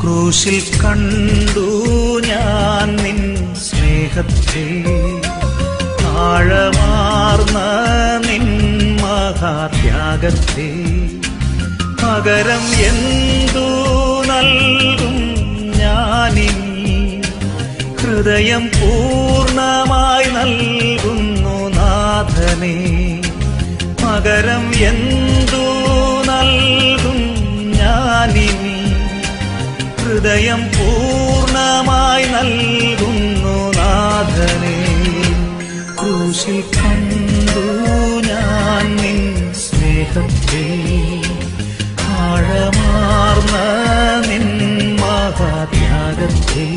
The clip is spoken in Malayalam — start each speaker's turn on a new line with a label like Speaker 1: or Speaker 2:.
Speaker 1: ക്രൂശിൽ കണ്ടു ഞാൻ നിൻ സ്നേഹത്തെ, ആഴമാർന്ന നിൻ മഹാത്യാഗത്തെ. പകരം എന്തു നൽകും ഞാനിനി, ഹൃദയം പൂർണ്ണമായി നൽകുന്നു നാഥനേ. പകരം എന്തു നൽകും ഞാനിനി, ഹൃദയം പൂർണ്ണമായി നൽകുന്നു നാഥനേ. ക്രൂശിൽ കണ്ടു ഞാൻ നിൻ സ്നേഹത്തെ, ആഴമാർന്ന നിൻ മഹാത്യാഗത്തെ.